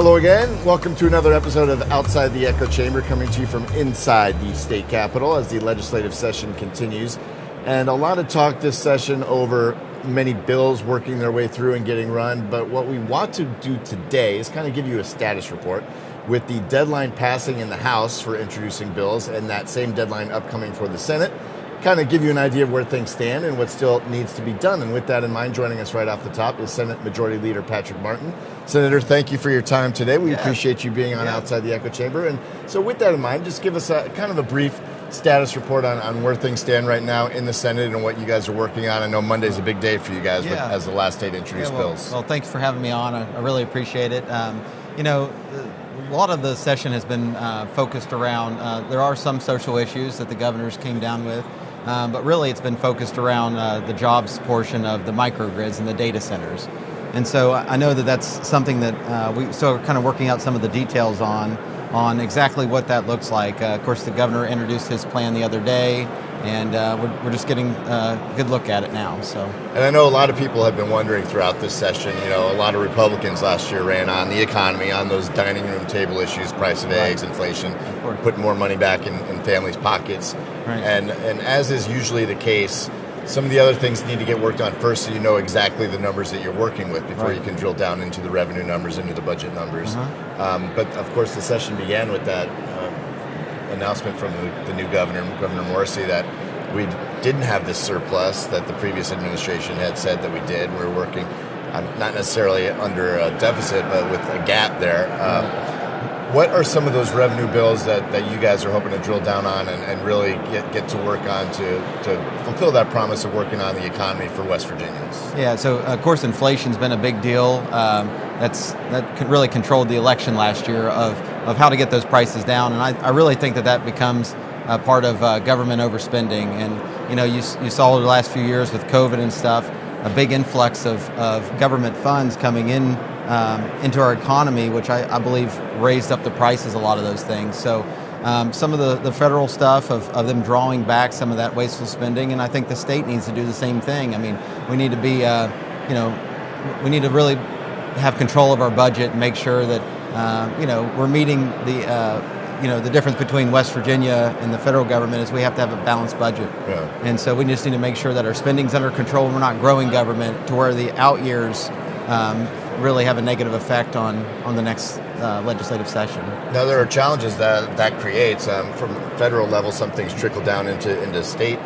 Hello again. Welcome to another episode of Outside the Echo Chamber, coming to you from inside the state capitol as the legislative session continues. And a lot of talk this session over many bills working their way through and getting run. But what we want to do today is kind of give you a status report with the deadline passing in the House for introducing bills and that same deadline upcoming for the Senate. Kind of give you an idea of where things stand and what still needs to be done. And with that in mind, joining us right off the top is Senate Majority Leader Patrick Martin. Senator, thank you for your time today. We appreciate you being on Outside the Echo Chamber. And so with that in mind, just give us a kind of a brief status report on where things stand right now in the Senate and what you guys are working on. I know Monday's a big day for you guys as the last day to introduce bills. Well, thanks for having me on. I really appreciate it. A lot of the session has been focused around, there are some social issues that the governors came down with. But really it's been focused around the jobs portion of the microgrids and the data centers. And so I know that that's something that we still are kind of working out some of the details on exactly what that looks like. Of course, the governor introduced his plan the other day, and we're just getting a good look at it now. So, and I know a lot of people have been wondering throughout this session, a lot of Republicans last year ran on the economy, on those dining room table issues, price of eggs, inflation, putting more money back in families' pockets. Right. And as is usually the case, some of the other things need to get worked on first so you know exactly the numbers that you're working with before you can drill down into the revenue numbers, into the budget numbers. But of course the session began with that announcement from the new governor, Governor Morrisey, that we didn't have this surplus that the previous administration had said that we did. We're working not necessarily under a deficit, but with a gap there. What are some of those revenue bills that you guys are hoping to drill down on and really get to work on to fulfill that promise of working on the economy for West Virginians? Yeah, so of course inflation's been a big deal. That really controlled the election last year of how to get those prices down, and I really think that becomes a part of government overspending. And you saw the last few years with COVID and stuff, a big influx of government funds coming in into our economy, which I believe raised up the prices, a lot of those things. So some of the federal stuff of them drawing back some of that wasteful spending, and I think the state needs to do the same thing. I mean, we need to be, we need to really have control of our budget and make sure that, we're meeting the difference between West Virginia and the federal government is we have to have a balanced budget. Yeah. And so we just need to make sure that our spending's under control and we're not growing government to where the out years really have a negative effect on the next legislative session. Now, there are challenges that creates. From federal level, some things trickle down into state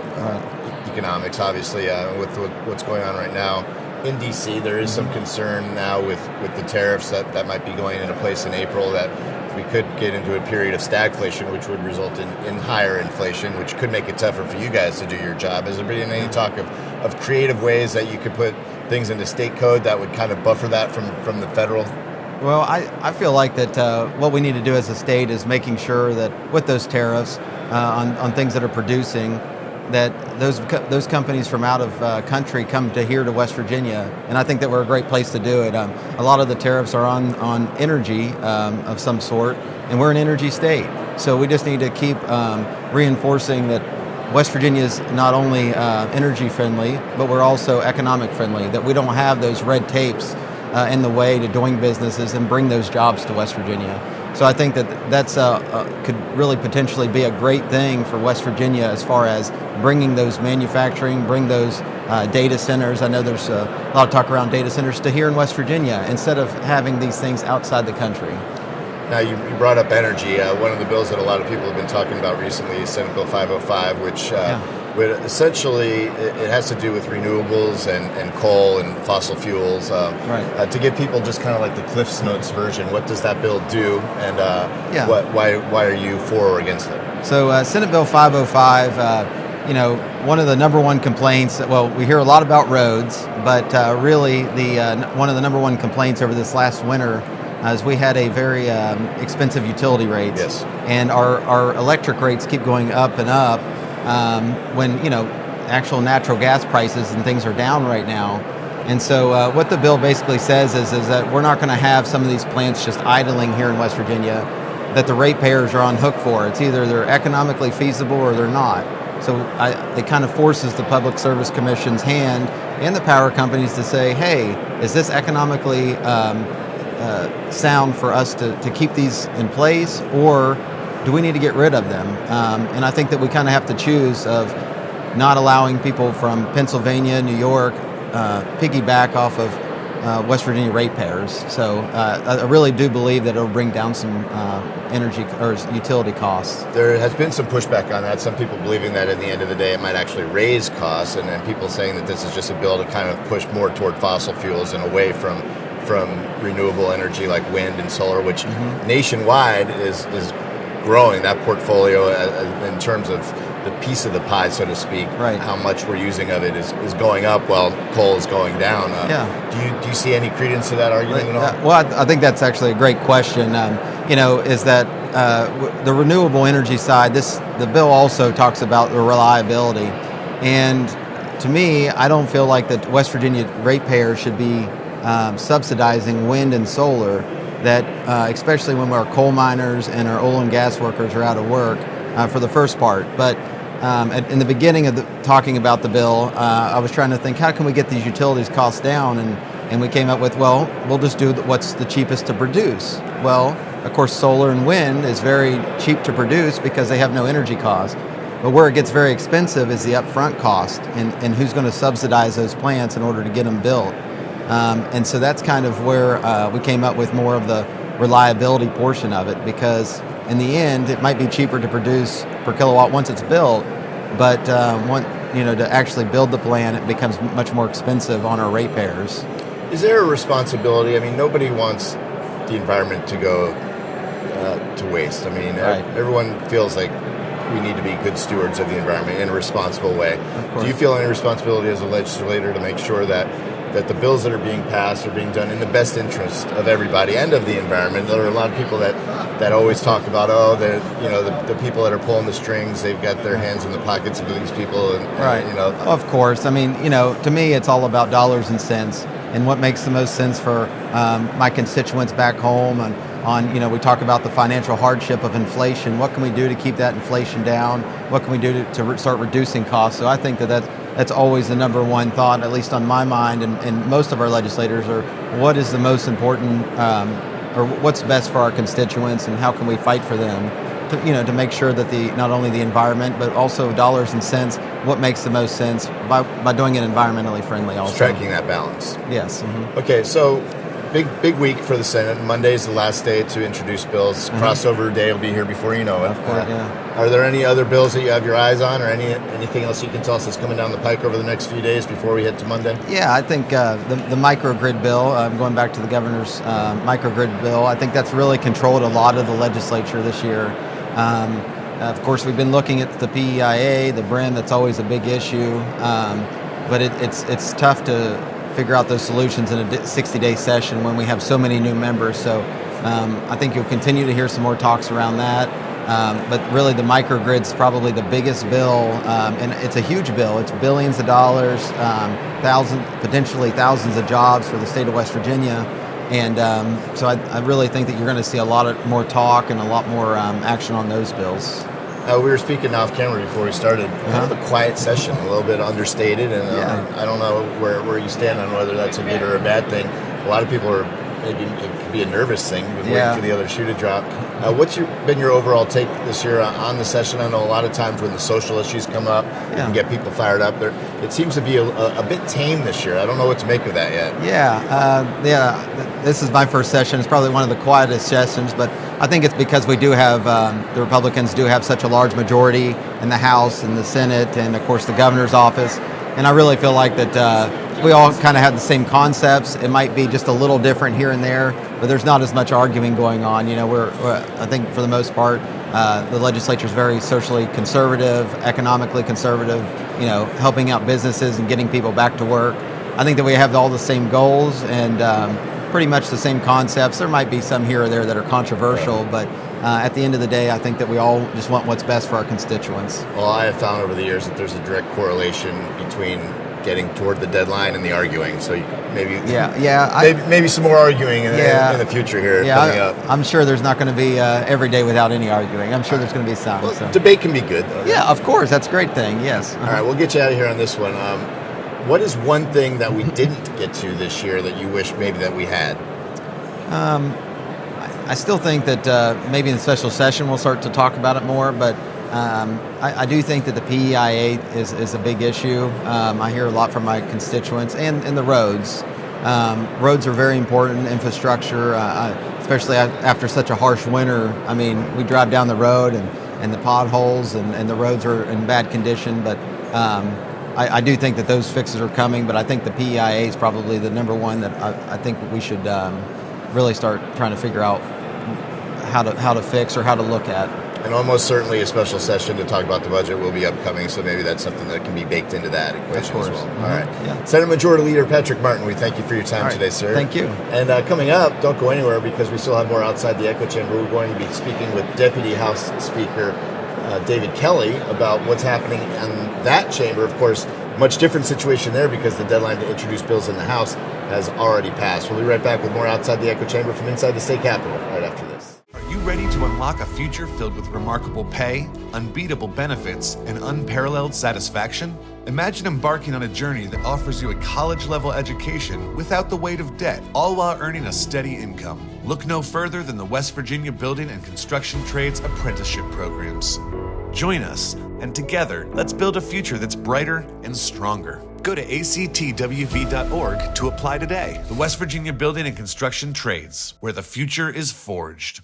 economics, obviously, with what's going on right now. In D.C., there is some concern now with the tariffs that might be going into place in April, that we could get into a period of stagflation, which would result in higher inflation, which could make it tougher for you guys to do your job. Has there been any talk of creative ways that you could put things into state code that would kind of buffer that from the federal? Well, I feel like that what we need to do as a state is making sure that with those tariffs on things that are producing, that those companies from out of country come to here to West Virginia, and I think that we're a great place to do it. A lot of the tariffs are on energy of some sort, and we're an energy state, so we just need to keep reinforcing that West Virginia is not only energy friendly, but we're also economic friendly, that we don't have those red tapes in the way to doing businesses and bring those jobs to West Virginia. So I think that's could really potentially be a great thing for West Virginia as far as bringing those manufacturing, bring those data centers. I know there's a lot of talk around data centers to here in West Virginia instead of having these things outside the country. Now, you brought up energy. One of the bills that a lot of people have been talking about recently is Senate Bill 505, which would essentially, it has to do with renewables and coal and fossil fuels. To give people just kind of like the Cliff's Notes version, what does that bill do, and why are you for or against it? So Senate Bill 505, one of the number one complaints, well, we hear a lot about roads, but really one of the number one complaints over this last winter is we had a very expensive utility rates. Yes. And our electric rates keep going up and up when, actual natural gas prices and things are down right now. And so what the bill basically says is that we're not going to have some of these plants just idling here in West Virginia that the ratepayers are on hook for. It's either they're economically feasible or they're not. So it kind of forces the Public Service Commission's hand and the power companies to say, hey, is this economically sound for us to keep these in place, or do we need to get rid of them? And I think that we kind of have to choose of not allowing people from Pennsylvania, New York, piggyback off of West Virginia ratepayers. So I really do believe that it'll bring down some energy or utility costs. There has been some pushback on that. Some people believing that at the end of the day it might actually raise costs, and then people saying that this is just a bill to kind of push more toward fossil fuels and away from renewable energy like wind and solar, which nationwide is growing. That portfolio in terms of the piece of the pie, so to speak, right. How much we're using of it is going up while coal is going down. Do you see any credence to that argument at all? Well, I think that's actually a great question. Is that the renewable energy side, the bill also talks about the reliability. And to me, I don't feel like that West Virginia ratepayers should be subsidizing wind and solar, that especially when our coal miners and our oil and gas workers are out of work for the first part. But in the beginning of talking about the bill, I was trying to think, how can we get these utilities costs down? And we came up with, well, we'll just do what's the cheapest to produce. Well, of course, solar and wind is very cheap to produce because they have no energy cost. But where it gets very expensive is the upfront cost, and who's going to subsidize those plants in order to get them built. And so that's kind of where we came up with more of the reliability portion of it, because in the end, it might be cheaper to produce per kilowatt once it's built, but to actually build the plant, it becomes much more expensive on our ratepayers. Is there a responsibility? I mean, nobody wants the environment to go to waste. I mean, right. Everyone feels like we need to be good stewards of the environment in a responsible way. Do you feel any responsibility as a legislator to make sure that the bills that are being passed are being done in the best interest of everybody and of the environment? There are a lot of people that always talk about, the people that are pulling the strings, they've got their hands in the pockets of these people. Right. Of course. I mean, to me, it's all about dollars and cents and what makes the most sense for my constituents back home. And we talk about the financial hardship of inflation. What can we do to keep that inflation down? What can we do to start reducing costs? So I think that's always the number one thought, at least on my mind, and most of our legislators, are what is the most important, or what's best for our constituents, and how can we fight for them to make sure that not only the environment, but also dollars and cents, what makes the most sense by doing it environmentally friendly also. Striking that balance. Yes. Mm-hmm. Okay, so big week for the Senate. Monday's the last day to introduce bills. Mm-hmm. Crossover day will be here before you know it. Of course, yeah. Are there any other bills that you have your eyes on, or anything else you can tell us that's coming down the pike over the next few days before we head to Monday? Yeah, I think the microgrid bill, going back to the governor's microgrid bill, I think that's really controlled a lot of the legislature this year. Of course, we've been looking at the PEIA, the BRIM, that's always a big issue, but it's tough to figure out those solutions in a 60-day session when we have so many new members. So I think you'll continue to hear some more talks around that. But really the microgrid's probably the biggest bill, and it's a huge bill. It's billions of dollars, potentially thousands of jobs for the state of West Virginia. And so I really think that you're going to see a lot more talk and a lot more action on those bills. We were speaking off camera before we started. Kind of a quiet session, a little bit understated, and I don't know where you stand on whether that's a good or a bad thing. A lot of people are, maybe it could be a nervous thing, waiting for the other shoe to drop. What's been your overall take this year on the session? I know a lot of times when the social issues come up, you can get people fired up. It seems to be a bit tame this year. I don't know what to make of that yet. This is my first session. It's probably one of the quietest sessions, but I think it's because we do have, the Republicans do have such a large majority in the House and the Senate and, of course, the governor's office. And I really feel like that we all kind of have the same concepts. It might be just a little different here and there, but there's not as much arguing going on. I think for the most part, the legislature is very socially conservative, economically conservative, helping out businesses and getting people back to work. I think that we have all the same goals and pretty much the same concepts. There might be some here or there that are controversial, but at the end of the day, I think that we all just want what's best for our constituents. Well, I have found over the years that there's a direct correlation between getting toward the deadline and the arguing. So maybe some more arguing in the future here coming up. I'm sure there's not going to be every day without any arguing. I'm sure there's going to be some. Well, debate can be good, though. Yeah, of course. That's a great thing, yes. All right, we'll get you out of here on this one. What is one thing that we didn't get to this year that you wish maybe that we had? I still think that maybe in the special session we'll start to talk about it more, but I do think that the PEIA is a big issue. I hear a lot from my constituents and the roads. Roads are very important, infrastructure, especially after such a harsh winter. I mean, we drive down the road and the potholes and the roads are in bad condition, but I do think that those fixes are coming, but I think the PEIA is probably the number one that I think we should really start trying to figure out how to fix or how to look at. And almost certainly a special session to talk about the budget will be upcoming, so maybe that's something that can be baked into that equation as well. Mm-hmm. All right. Yeah. Senate Majority Leader Patrick Martin, we thank you for your time today, sir. Thank you. And coming up, don't go anywhere because we still have more outside the echo chamber. We're going to be speaking with Deputy House Speaker David Kelly about what's happening in that chamber. Of course, much different situation there because the deadline to introduce bills in the House has already passed. We'll be right back with more outside the echo chamber from inside the state capitol right after this. Are you ready to unlock a future filled with remarkable pay, unbeatable benefits, and unparalleled satisfaction? Imagine embarking on a journey that offers you a college-level education without the weight of debt, all while earning a steady income. Look no further than the West Virginia Building and Construction Trades Apprenticeship Programs. Join us, and together, let's build a future that's brighter and stronger. Go to actwv.org to apply today. The West Virginia Building and Construction Trades, where the future is forged.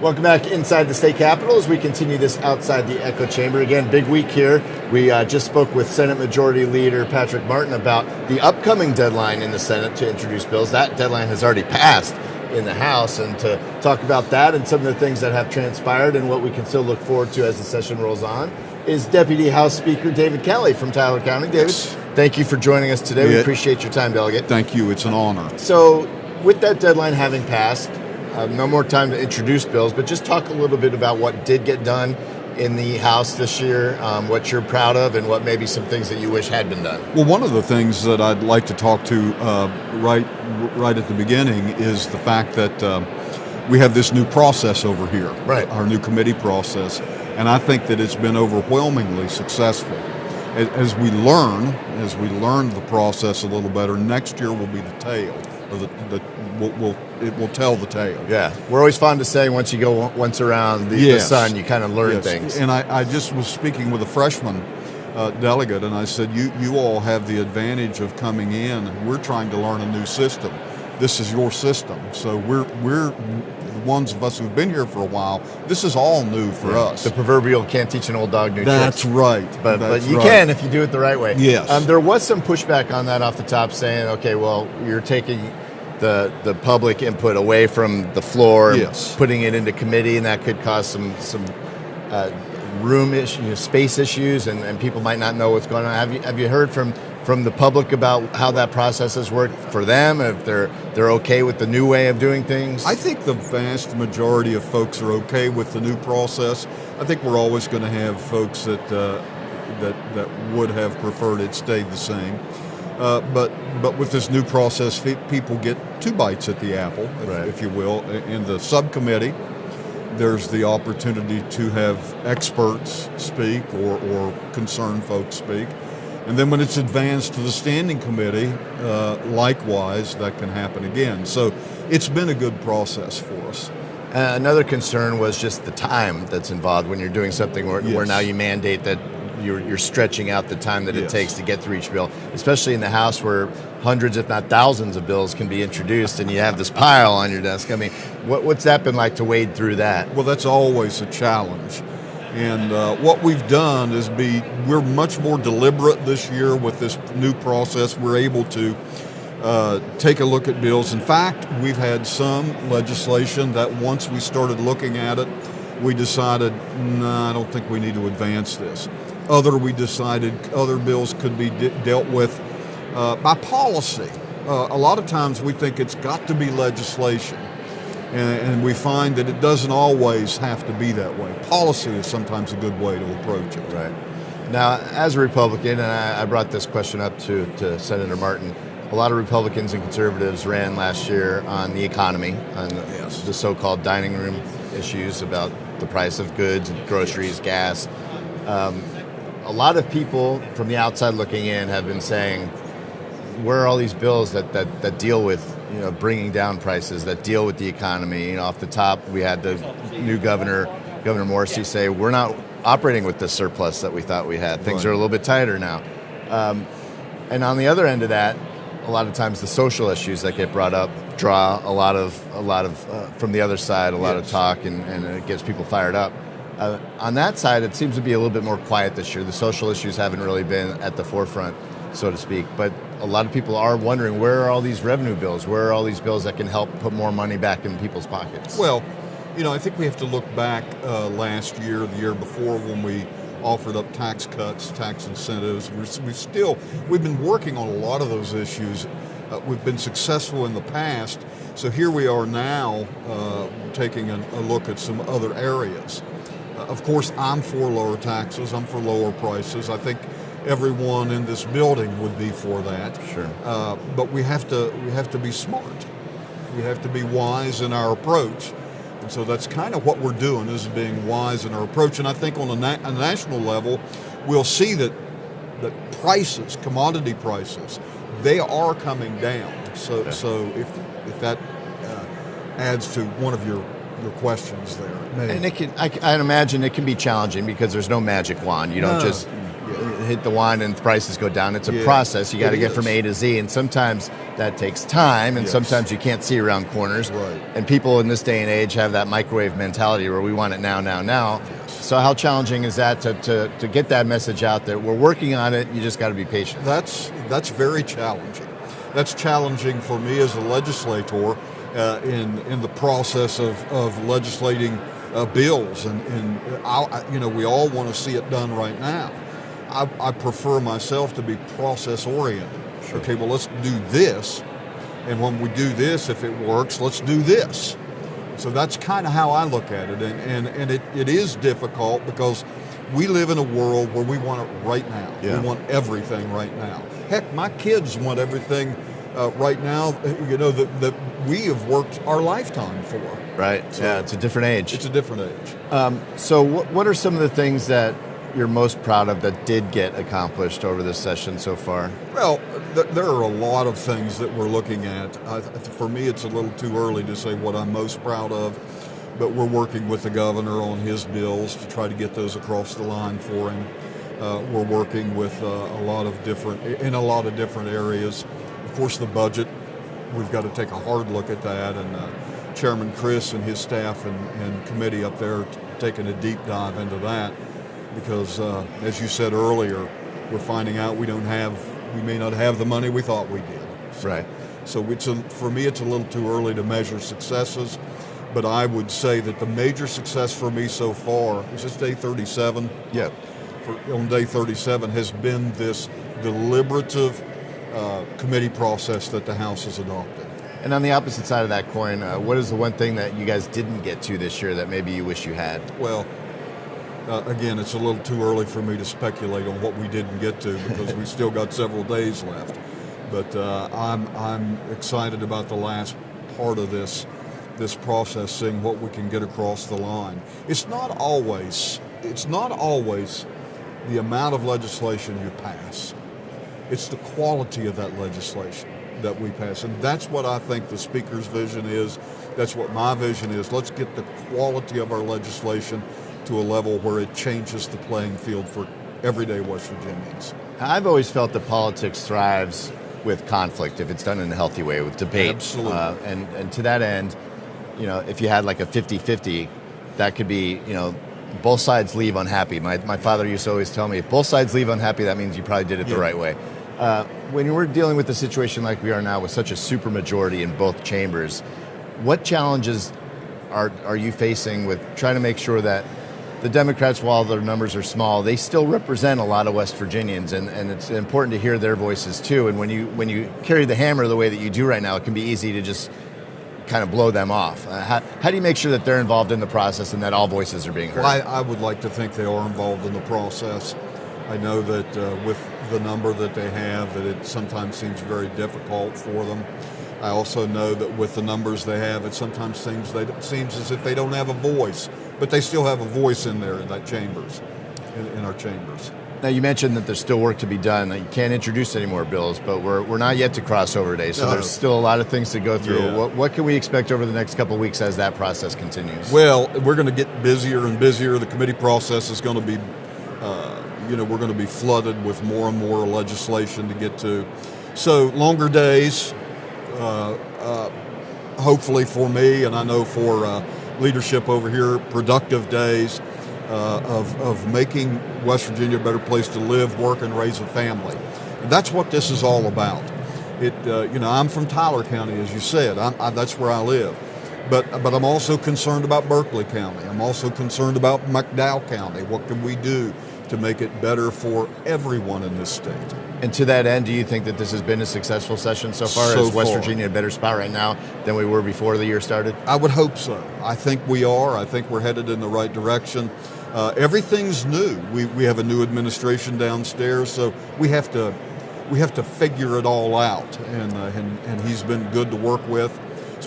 Welcome back inside the state capitol as we continue this outside the echo chamber. Again, big week here. We just spoke with Senate Majority Leader Patrick Martin about the upcoming deadline in the Senate to introduce bills. That deadline has already passed in the House, and to talk about that and some of the things that have transpired and what we can still look forward to as the session rolls on is Deputy House Speaker David Kelly from Tyler County. David, thank you for joining us today. We appreciate your time, Delegate. Thank you. It's an honor. So with that deadline having passed, no more time to introduce bills, but just talk a little bit about what did get done in the House this year, what you're proud of, and what maybe some things that you wish had been done. Well, one of the things that I'd like to talk to right at the beginning is the fact that we have this new process over here, right? Our new committee process, and I think that it's been overwhelmingly successful. As we learn the process a little better, next year will be the tale. It will tell the tale. Yeah, we're always fond to say once you go once around the sun, you kind of learn things. And I just was speaking with a freshman delegate, and I said, you all have the advantage of coming in, and we're trying to learn a new system. This is your system, so we're the ones of us who've been here for a while. This is all new for us. The proverbial can't teach an old dog new tricks. That's right. But you can if you do it the right way. Yes. There was some pushback on that off the top, saying, okay, well, you're taking the public input away from the floor, and putting it into committee, and that could cause some room issues, space issues, and people might not know what's going on. Have you heard from the public about how that process has worked for them, if they're okay with the new way of doing things? I think the vast majority of folks are okay with the new process. I think we're always going to have folks that would have preferred it stayed the same. But with this new process, people get two bites at the apple, if you will. In the subcommittee, there's the opportunity to have experts speak or concerned folks speak. And then when it's advanced to the standing committee, likewise, that can happen again. So it's been a good process for us. Another concern was just the time that's involved when you're doing something where now you mandate that you're stretching out the time that it takes to get through each bill, especially in the House where hundreds, if not thousands, of bills can be introduced, and you have this pile on your desk. I mean, what's that been like to wade through that? Well, that's always a challenge. And what we've done is we're much more deliberate this year with this new process. We're able to take a look at bills. In fact, we've had some legislation that once we started looking at it, we decided, no, I don't think we need to advance this. We decided other bills could be dealt with by policy. A lot of times we think it's got to be legislation. And we find that it doesn't always have to be that way. Policy is sometimes a good way to approach it. Right. Now, as a Republican, and I brought this question up to Senator Martin, a lot of Republicans and conservatives ran last year on the economy, on the so-called dining room issues about the price of goods, groceries, gas. A lot of people from the outside looking in have been saying, where are all these bills that deal with bringing down prices that deal with the economy. Off the top, we had the new Governor Morrissey, say we're not operating with the surplus that we thought we had. Things are a little bit tighter now. And on the other end of that, a lot of times the social issues that get brought up draw a lot of from the other side, a lot of talk, and it gets people fired up. On that side, it seems to be a little bit more quiet this year. The social issues haven't really been at the forefront, so to speak. But a lot of people are wondering, where are all these revenue bills? Where are all these bills that can help put more money back in people's pockets? Well, I think we have to look back last year, the year before, when we offered up tax cuts, tax incentives. We've been working on a lot of those issues. We've been successful in the past. So here we are now taking a look at some other areas. Of course, I'm for lower taxes. I'm for lower prices. I think everyone in this building would be for that. Sure. But we have to be smart. We have to be wise in our approach. And so that's kind of what we're doing, is being wise in our approach. And I think on a national level, we'll see that prices, commodity prices, they are coming down. So if that adds to one of your questions there. And I imagine it can be challenging because there's no magic wand. You don't just hit the wand and prices go down. It's a process. You got to get from A to Z, and sometimes that takes time, and sometimes you can't see around corners. Right. And people in this day and age have that microwave mentality where we want it now. Yes. So how challenging is that to get that message out there? We're working on it. You just got to be patient. That's very challenging. That's challenging for me as a legislator in the process of legislating bills, and we all want to see it done right now. I prefer myself to be process oriented. Sure. Okay, well, let's do this, and when we do this, if it works, let's do this. So that's kind of how I look at it, and it is difficult because we live in a world where we want it right now. Yeah. We want everything right now. Heck, my kids want everything right now, that we have worked our lifetime for. Right. So it's a different age. It's a different age. So what are some of the things that you're most proud of that did get accomplished over this session so far? Well, there are a lot of things that we're looking at. For me, it's a little too early to say what I'm most proud of, but we're working with the governor on his bills to try to get those across the line for him. We're working with in a lot of different areas. Of course, the budget, we've got to take a hard look at that, and Chairman Chris and his staff and committee up there taking a deep dive into that, because as you said earlier, we're finding out we may not have the money we thought we did. Right. So for me, it's a little too early to measure successes, but I would say that the major success for me so far, is this day 37? Yeah. On day 37 has been this deliberative committee process that the House has adopted. And on the opposite side of that coin, what is the one thing that you guys didn't get to this year that maybe you wish you had? Well, again, it's a little too early for me to speculate on what we didn't get to because we still got several days left. But I'm excited about the last part of this process, seeing what we can get across the line. It's not always the amount of legislation you pass. It's the quality of that legislation that we pass. And that's what I think the Speaker's vision is. That's what my vision is. Let's get the quality of our legislation to a level where it changes the playing field for everyday West Virginians. I've always felt that politics thrives with conflict if it's done in a healthy way, with debate. Absolutely. And to that end, if you had like a 50-50, that could be, both sides leave unhappy. My father used to always tell me, if both sides leave unhappy, that means you probably did it the right way. When we're dealing with a situation like we are now with such a supermajority in both chambers, what challenges are you facing with trying to make sure that the Democrats, while their numbers are small, they still represent a lot of West Virginians, and it's important to hear their voices too. And when you carry the hammer the way that you do right now, it can be easy to just kind of blow them off. How do you make sure that they're involved in the process and that all voices are being heard? Well, I would like to think they are involved in the process. I know that with the number that they have, that it sometimes seems very difficult for them. I also know that with the numbers they have, it sometimes seems as if they don't have a voice, but they still have a voice in there in that chambers. in our chambers. Now, you mentioned that there's still work to be done. That you can't introduce any more bills, but we're not yet to crossover day, so No. there's still a lot of things to go through. Yeah. What can we expect over the next couple of weeks as that process continues? Well, we're going to get busier and busier. The committee process is going to be, we're going to be flooded with more and more legislation to get to. So longer days, hopefully for me, and I know for leadership over here, productive days of making West Virginia a better place to live, work, and raise a family. And that's what this is all about. I'm from Tyler County, as you said. That's where I live. But I'm also concerned about Berkeley County. I'm also concerned about McDowell County. What can we do to make it better for everyone in this state? And to that end, do you think that this has been a successful session so far? So Is West far. Virginia in a better spot right now than we were before the year started? I would hope so. I think we are. I think we're headed in the right direction. Everything's new. We have a new administration downstairs, so we have to figure it all out. And he's been good to work with.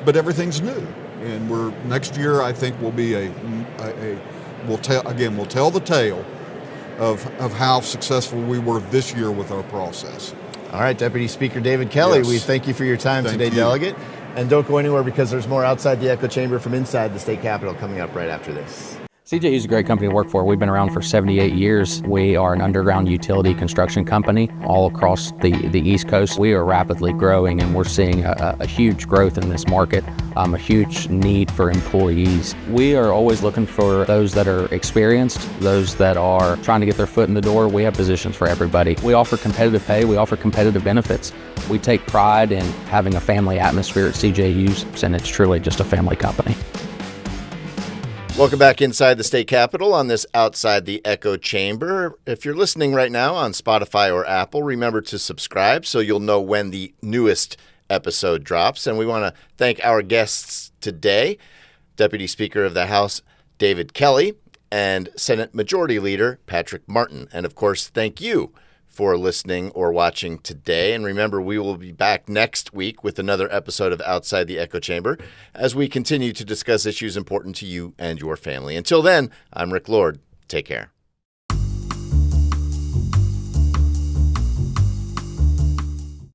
But everything's new. And next year I think will be we'll tell the tale of how successful we were this year with our process. All right, Deputy Speaker David Kelly, Yes. we thank you for your time Thank today, you. Delegate. And don't go anywhere because there's more outside the echo chamber from inside the state capitol coming up right after this. CJU is a great company to work for. We've been around for 78 years. We are an underground utility construction company all across the East Coast. We are rapidly growing, and we're seeing a huge growth in this market, a huge need for employees. We are always looking for those that are experienced, those that are trying to get their foot in the door. We have positions for everybody. We offer competitive pay. We offer competitive benefits. We take pride in having a family atmosphere at CJU's, and it's truly just a family company. Welcome back inside the state capitol on this Outside the Echo Chamber. If you're listening right now on Spotify or Apple, remember to subscribe so you'll know when the newest episode drops. And we want to thank our guests today, Deputy Speaker of the House David Kelly and Senate Majority Leader Patrick Martin. And of course, thank you for listening or watching today. And remember, we will be back next week with another episode of Outside the Echo Chamber as we continue to discuss issues important to you and your family. Until then, I'm Rick Lord. Take care.